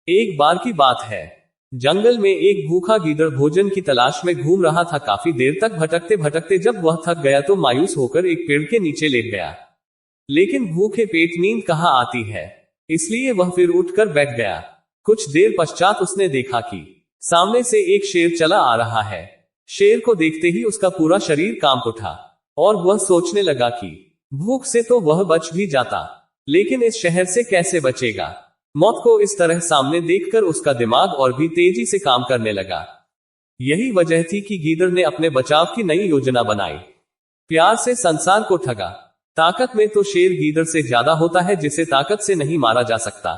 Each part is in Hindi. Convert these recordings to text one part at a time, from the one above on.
एक बार की बात है, जंगल में एक भूखा गीदड़ भोजन की तलाश में घूम रहा था। काफी देर तक भटकते भटकते जब वह थक गया तो मायूस होकर एक पेड़ के नीचे लेट गया। लेकिन भूखे पेट नींद कहाँ आती है, इसलिए वह फिर उठकर बैठ गया। कुछ देर पश्चात उसने देखा कि सामने से एक शेर चला आ रहा है। शेर को देखते ही उसका पूरा शरीर कांप उठा और वह सोचने लगा कि भूख से तो वह बच भी जाता, लेकिन इस शहर से कैसे बचेगा। मौत को इस तरह सामने देखकर उसका दिमाग और भी तेजी से काम करने लगा। यही वजह थी कि गीदड़ ने अपने बचाव की नई योजना बनाई। प्यार से संसार को ठगा। ताकत में तो शेर गीदड़ से ज्यादा होता है, जिसे ताकत से नहीं मारा जा सकता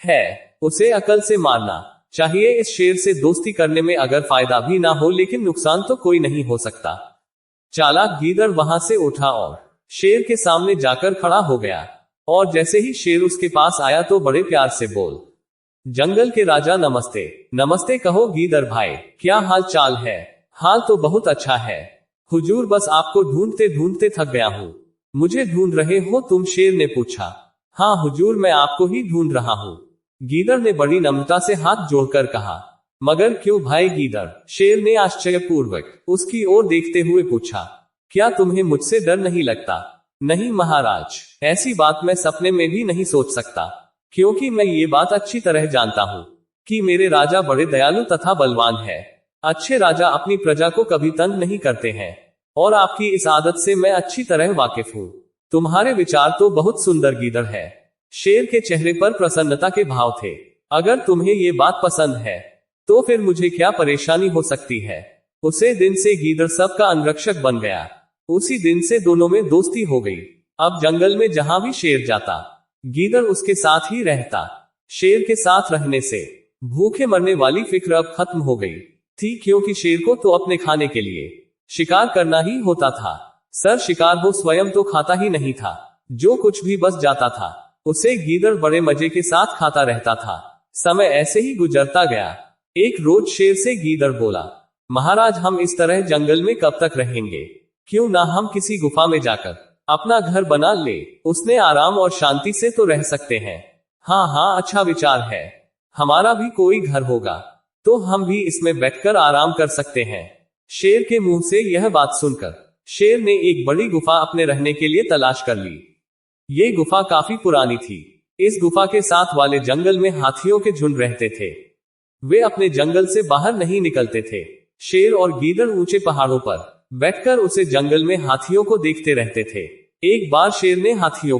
है, उसे अकल से मारना चाहिए। इस शेर से दोस्ती करने में अगर फायदा भी ना हो, लेकिन नुकसान तो कोई नहीं हो सकता। चालाक गीदड़ वहां से उठा और शेर के सामने जाकर खड़ा हो गया। और जैसे ही शेर उसके पास आया तो बड़े प्यार से बोल, जंगल के राजा नमस्ते। नमस्ते कहो गीदड़ भाई, क्या हाल चाल है। हाल तो बहुत अच्छा है हुजूर, बस आपको ढूंढते ढूंढते थक गया हूँ। मुझे ढूंढ रहे हो तुम, शेर ने पूछा। हाँ हुजूर, मैं आपको ही ढूंढ रहा हूँ, गीदड़ ने बड़ी नम्रता से हाथ जोड़कर कहा। मगर क्यों भाई गीदड़, शेर ने आश्चर्यपूर्वक उसकी ओर देखते हुए पूछा। क्या तुम्हें मुझसे डर नहीं लगता। नहीं महाराज, ऐसी बात मैं सपने में भी नहीं सोच सकता, क्योंकि मैं ये बात अच्छी तरह जानता हूँ कि मेरे राजा बड़े दयालु तथा बलवान है। अच्छे राजा अपनी प्रजा को कभी तंग नहीं करते हैं, और आपकी इस आदत से मैं अच्छी तरह वाकिफ हूँ। तुम्हारे विचार तो बहुत सुंदर गीदड़ है। शेर के चेहरे पर प्रसन्नता के भाव थे। अगर तुम्हें ये बात पसंद है तो फिर मुझे क्या परेशानी हो सकती है। उसे दिन से गीदड़ सबका अंगरक्षक बन गया। उसी दिन से दोनों में दोस्ती हो गई। अब जंगल में जहां भी शेर जाता, गीदड़ उसके साथ ही रहता। शेर के साथ रहने से भूखे मरने वाली फिक्र अब खत्म हो गई थी, क्योंकि शेर को तो अपने खाने के लिए शिकार करना ही होता था। सर शिकार हो स्वयं तो खाता ही नहीं था, जो कुछ भी बच जाता था उसे गीदड़ बड़े मजे के साथ खाता रहता था। समय ऐसे ही गुजरता गया। एक रोज शेर से गीदड़ बोला, महाराज हम इस तरह जंगल में कब तक रहेंगे, क्यों ना हम किसी गुफा में जाकर अपना घर बना ले। उसने आराम और शांति से तो रह सकते हैं। हाँ हाँ, अच्छा विचार है। हमारा भी कोई घर होगा तो हम भी इसमें बैठकर आराम कर सकते हैं। शेर के मुंह से यह बात सुनकर शेर ने एक बड़ी गुफा अपने रहने के लिए तलाश कर ली। ये गुफा काफी पुरानी थी। इस गुफा के साथ वाले जंगल में हाथियों के झुंड रहते थे। वे अपने जंगल से बाहर नहीं निकलते थे। शेर और गीदड़ ऊंचे पहाड़ों पर बैठकर उसे जंगल में हाथियों को देखते रहते थे। एक बार शेर ने हाथियों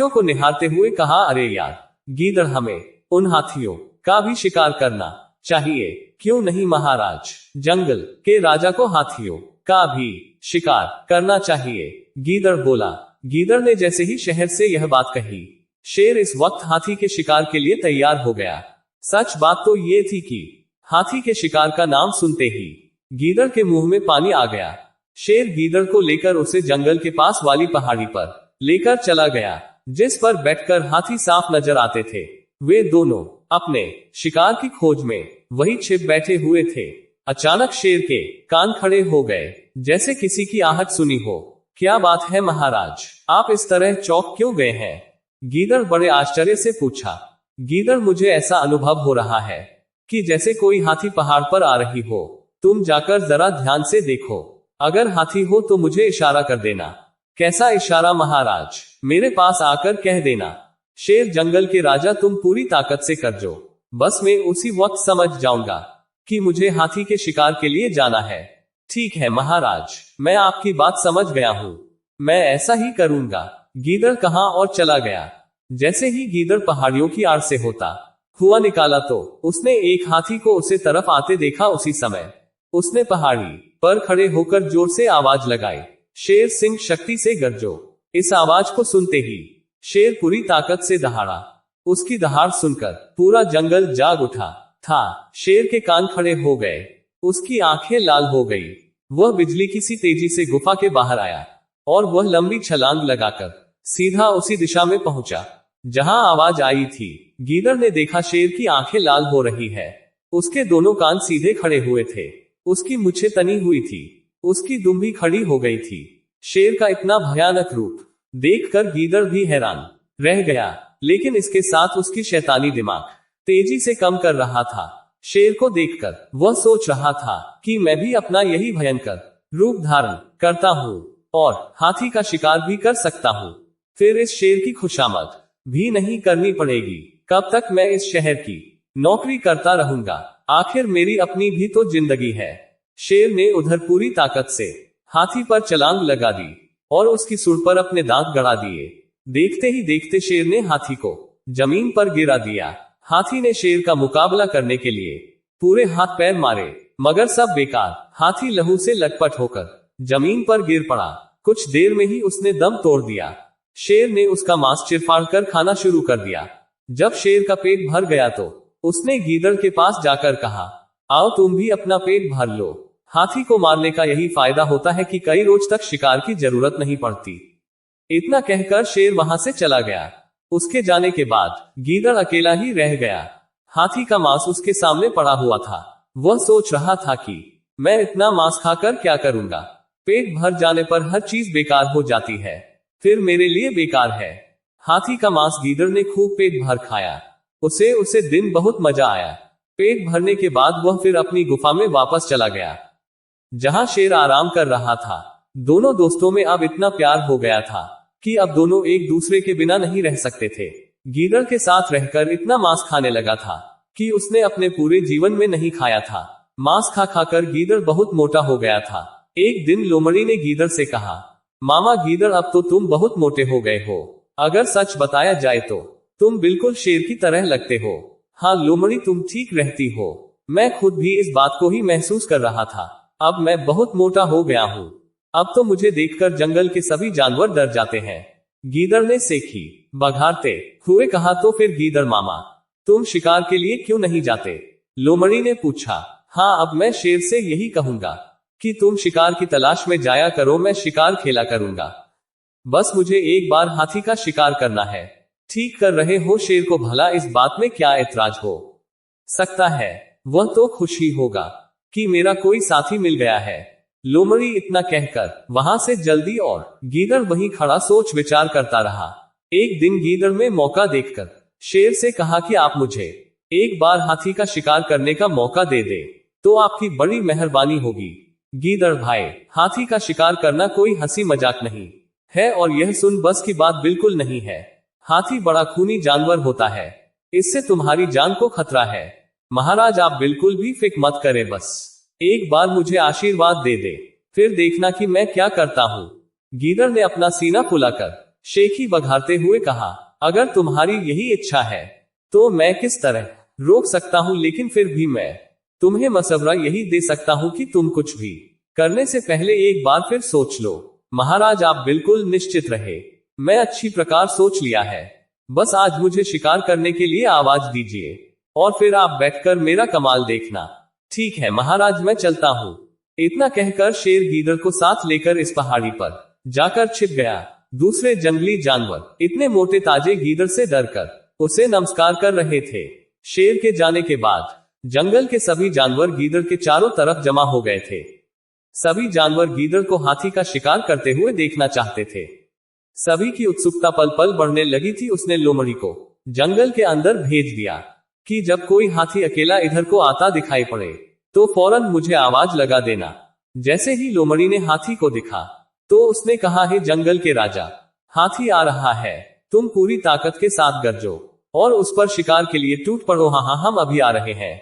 को निहारते हुए कहा, अरे यार गीदड़, हमें उन हाथियों का भी शिकार करना चाहिए। क्यों नहीं महाराज, जंगल के राजा को हाथियों का भी शिकार करना चाहिए, गीदड़ बोला। गीदड़ ने जैसे ही शहर से यह बात कही, शेर इस वक्त हाथी के शिकार के लिए तैयार हो गया। सच बात तो ये थी कि हाथी के शिकार का नाम सुनते ही गीदड़ के मुंह में पानी आ गया। शेर गीदड़ को लेकर उसे जंगल के पास वाली पहाड़ी पर लेकर चला गया, जिस पर बैठकर हाथी साफ नजर आते थे। वे दोनों अपने शिकार की खोज में वही छिप बैठे हुए थे। अचानक शेर के कान खड़े हो गए, जैसे किसी की आहट सुनी हो। क्या बात है महाराज, आप इस तरह चौंक क्यों गए हैं, गीदड़ बड़े आश्चर्य से पूछा। गीदड़, मुझे ऐसा अनुभव हो रहा है कि जैसे कोई हाथी पहाड़ पर आ रही हो। तुम जाकर जरा ध्यान से देखो, अगर हाथी हो तो मुझे इशारा कर देना। कैसा इशारा महाराज, मेरे पास आकर कह देना। शेर, जंगल के राजा तुम पूरी ताकत से कर जो, बस मैं उसी वक्त समझ जाऊंगा कि मुझे हाथी के शिकार के लिए जाना है। ठीक है महाराज, मैं आपकी बात समझ गया हूँ, मैं ऐसा ही करूंगा। गीदड़ कहा और चला गया। जैसे ही गीदड़ पहाड़ियों की आड़ से होता हुआ निकाला तो उसने एक हाथी को उसे तरफ आते देखा। उसी समय उसने पहाड़ी पर खड़े होकर जोर से आवाज लगाई, शेर सिंह शक्ति से गरजो। इस आवाज को सुनते ही शेर पूरी ताकत से दहाड़ा। उसकी दहाड़ सुनकर पूरा जंगल जाग उठा था। शेर के कान खड़े हो गए, उसकी आंखें लाल हो गई। वह बिजली की सी तेजी से गुफा के बाहर आया और वह लंबी छलांग लगाकर सीधा उसी दिशा में पहुंचा जहां आवाज आई थी। गीदड़ ने देखा शेर की आंखें लाल हो रही है। उसके दोनों कान सीधे खड़े हुए थे, उसकी मूछें तनी हुई थी, उसकी दुम भी खड़ी हो गई थी। शेर का इतना भयानक रूप देखकर गीदड़ भी हैरान रह गया, लेकिन इसके साथ उसकी शैतानी दिमाग तेजी से कम कर रहा था। शेर को देखकर वह सोच रहा था कि मैं भी अपना यही भयंकर रूप धारण करता हूँ और हाथी का शिकार भी कर सकता हूँ। फिर इस शेर की खुशामद भी नहीं करनी पड़ेगी। कब तक मैं इस शहर की नौकरी करता रहूंगा? आखिर मेरी अपनी भी तो जिंदगी है। शेर ने उधर पूरी ताकत से हाथी पर छलांग लगा दी और उसकी सूंड पर अपने दांत गड़ा दिए। देखते ही देखते शेर ने हाथी को जमीन पर गिरा दिया। हाथी ने शेर का मुकाबला करने के लिए पूरे हाथ पैर मारे, मगर सब बेकार। हाथी लहू से लटपट होकर जमीन पर गिर पड़ा। कुछ देर में ही उसने दम तोड़ दिया। शेर ने उसका मांस चिरफाड़ कर खाना शुरू कर दिया। जब शेर का पेट भर गया तो उसने गीदड़ के पास जाकर कहा, आओ तुम भी अपना पेट भर लो। हाथी को मारने का यही फायदा होता है कि कई रोज तक शिकार की जरूरत नहीं पड़ती। इतना कहकर शेर वहां से चला गया। उसके जाने के बाद गीदड़ अकेला ही रह गया। हाथी का मांस उसके सामने पड़ा हुआ था। वह सोच रहा था कि मैं इतना मांस खाकर क्या करूंगा? पेट भर जाने पर हर चीज बेकार हो जाती है, फिर मेरे लिए बेकार है। हाथी का मांस गीदड़ ने खूब पेट भर खाया। उसे दिन बहुत मजा आया। पेट भरने के बाद वह फिर अपनी गुफा में वापस चला गया, जहां शेर आराम कर रहा था। दोनों दोस्तों में अब इतना प्यार हो गया था कि अब दोनों एक दूसरे के बिना नहीं रह सकते थे। गीदड़ के साथ रहकर इतना मांस खाने लगा था कि उसने अपने पूरे जीवन में नहीं खाया था। मांस खा खाकर गीदड़ बहुत मोटा हो गया था। एक दिन लोमड़ी ने गीदड़ से कहा, मामा गीदड़, अब तो तुम बहुत मोटे हो गए हो। अगर सच बताया जाए तो तुम बिल्कुल शेर की तरह लगते हो। हाँ लोमड़ी, तुम ठीक रहती हो। मैं खुद भी इस बात को ही महसूस कर रहा था। अब मैं बहुत मोटा हो गया हूँ। अब तो मुझे देखकर जंगल के सभी जानवर डर जाते हैं। गीदड़ ने सेखी बघारते हुए कहा, तो फिर गीदड़ मामा, तुम शिकार के लिए क्यों नहीं जाते? लोमड़ी ने पूछा। हाँ, अब मैं शेर से यही कहूंगा कि तुम शिकार की तलाश में जाया करो, मैं शिकार खेला करूंगा। बस मुझे एक बार हाथी का शिकार करना है। ठीक कर रहे हो शेर को, भला इस बात में क्या ऐतराज हो सकता है? वह तो खुश ही होगा कि मेरा कोई साथी मिल गया है। लोमड़ी इतना कहकर वहां से जल्दी और गीदड़ वहीं खड़ा सोच विचार करता रहा। एक दिन गीदड़ में मौका देखकर शेर से कहा कि आप मुझे एक बार हाथी का शिकार करने का मौका दे दे तो आपकी बड़ी मेहरबानी होगी। गीदड़ भाई, हाथी का शिकार करना कोई हंसी मजाक नहीं है और यह सुन बस की बात बिल्कुल नहीं है। हाथी बड़ा खूनी जानवर होता है, इससे तुम्हारी जान को खतरा है। महाराज आप बिल्कुल भी फिक्र मत करें, बस एक बार मुझे आशीर्वाद दे दे, फिर देखना कि मैं क्या करता हूँ। गीदड़ ने अपना सीना फुलाकर शेखी बघारते हुए कहा, अगर तुम्हारी यही इच्छा है तो मैं किस तरह रोक सकता हूँ, लेकिन फिर भी मैं तुम्हें मशवरा यही दे सकता हूँ कि तुम कुछ भी करने से पहले एक बार फिर सोच लो। महाराज आप बिल्कुल निश्चित रहे, मैं अच्छी प्रकार सोच लिया है। बस आज मुझे शिकार करने के लिए आवाज दीजिए और फिर आप बैठकर मेरा कमाल देखना। ठीक है महाराज, मैं चलता हूँ। इतना कहकर शेर गीदड़ को साथ लेकर इस पहाड़ी पर जाकर छिप गया। दूसरे जंगली जानवर इतने मोटे ताजे गीदड़ से डरकर उसे नमस्कार कर रहे थे। शेर के जाने के बाद जंगल के सभी जानवर गीदड़ के चारों तरफ जमा हो गए थे। सभी जानवर गीदड़ को हाथी का शिकार करते हुए देखना चाहते थे। सभी की उत्सुकता पल पल बढ़ने लगी थी। उसने लोमड़ी को जंगल के अंदर भेज दिया कि जब कोई हाथी अकेला इधर को आता दिखाई पड़े तो फौरन मुझे आवाज लगा देना। जैसे ही लोमड़ी ने हाथी को दिखा तो उसने कहा, हे जंगल के राजा, हाथी आ रहा है, तुम पूरी ताकत के साथ गरजो और उस पर शिकार के लिए टूट पड़ो। हाँ, हम अभी आ रहे हैं।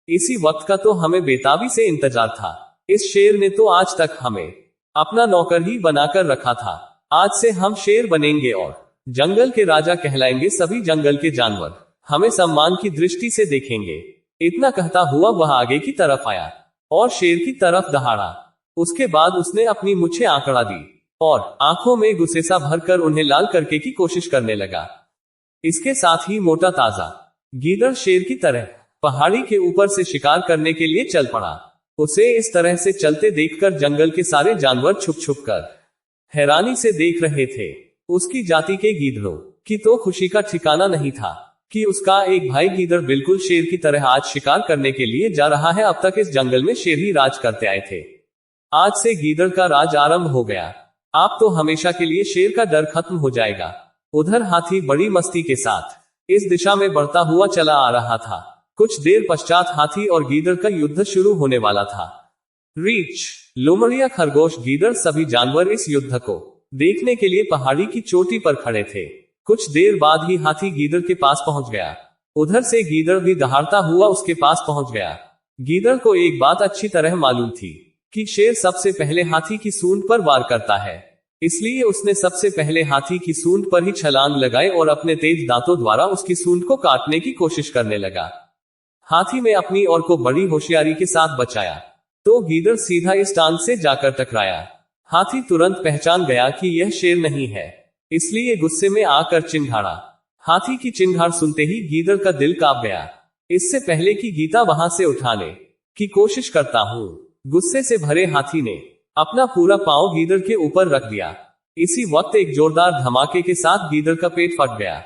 इसी वक्त का तो हमें बेताबी से इंतजार था। इस शेर ने तो आज तक हमें अपना नौकर ही बनाकर रखा था। आज से हम शेर बनेंगे और जंगल के राजा कहलाएंगे। सभी जंगल के जानवर हमें सम्मान की दृष्टि से देखेंगे। इतना कहता हुआ वह आगे की तरफ आया और शेर की तरफ दहाड़ा। उसके बाद उसने अपनी मूछें आंकड़ा दी और आंखों में गुस्से सा भरकर उन्हें लाल करके की कोशिश करने लगा। इसके साथ ही मोटा ताजा गीदड़ शेर की तरह पहाड़ी के ऊपर से शिकार करने के लिए चल पड़ा। उसे इस तरह से चलते देखकर जंगल के सारे जानवर छुप छुप कर हैरानी से देख रहे थे। उसकी जाति के गीदड़ों की तो खुशी का ठिकाना नहीं था कि उसका एक भाई गीदड़ बिल्कुल शेर की तरह आज शिकार करने के लिए जा रहा है। अब तक इस जंगल में शेर ही राज करते आए थे, आज से गीदड़ का राज आरंभ हो गया। आप तो हमेशा के लिए शेर का डर खत्म हो जाएगा। उधर हाथी बड़ी मस्ती के साथ इस दिशा में बढ़ता हुआ चला आ रहा था। कुछ देर पश्चात हाथी और गीदड़ का युद्ध शुरू होने वाला था। रीच, लोमड़िया, खरगोश, गीदड़ सभी जानवर इस युद्ध को देखने के लिए पहाड़ी की चोटी पर खड़े थे। कुछ देर बाद ही हाथी गीदड़ के पास पहुंच गया। उधर से गीदड़ भी दहाड़ता हुआ उसके पास पहुंच गया। गीदड़ को एक बात अच्छी तरह मालूम थी कि शेर सबसे पहले हाथी की सूंड पर वार करता है, इसलिए उसने सबसे पहले हाथी की सूंड पर ही छलांग लगाई और अपने तेज दांतों द्वारा उसकी सूंड को काटने की कोशिश करने लगा। हाथी ने अपनी ओर को बड़ी होशियारी के साथ बचाया तो गीदड़ सीधा इस टांग से जाकर टकराया। हाथी तुरंत पहचान गया कि यह शेर नहीं है, इसलिए गुस्से में आकर चिंघाड़ा। हाथी की चिंघाड़ सुनते ही गीदड़ का दिल कांप गया। इससे पहले कि गीता वहां से उठाने की कोशिश करता हूं, गुस्से से भरे हाथी ने अपना पूरा पांव गीदड़ के ऊपर रख दिया। इसी वक्त एक जोरदार धमाके के साथ गीदड़ का पेट फट गया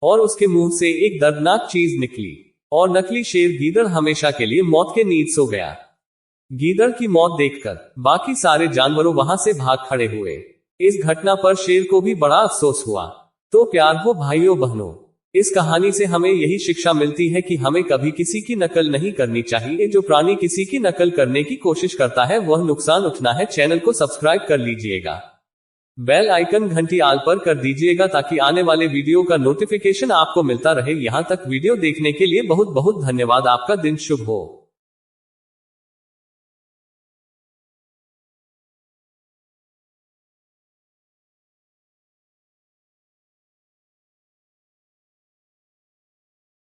और उसके मुंह से एक दर्दनाक चीज निकली और नकली शेर गीदड़ हमेशा के लिए मौत के नींद सो गया। गीदड़ की मौत देखकर बाकी सारे जानवरों वहां से भाग खड़े हुए। इस घटना पर शेर को भी बड़ा अफसोस हुआ। तो प्यार हो भाइयों बहनों, इस कहानी से हमें यही शिक्षा मिलती है कि हमें कभी किसी की नकल नहीं करनी चाहिए। जो प्राणी किसी की नकल करने की कोशिश करता है वह नुकसान उठना है। चैनल को सब्सक्राइब कर लीजिएगा, बेल आइकन घंटी आल पर कर दीजिएगा ताकि आने वाले वीडियो का नोटिफिकेशन आपको मिलता रहे। यहाँ तक वीडियो देखने के लिए बहुत बहुत धन्यवाद। आपका दिन शुभ हो।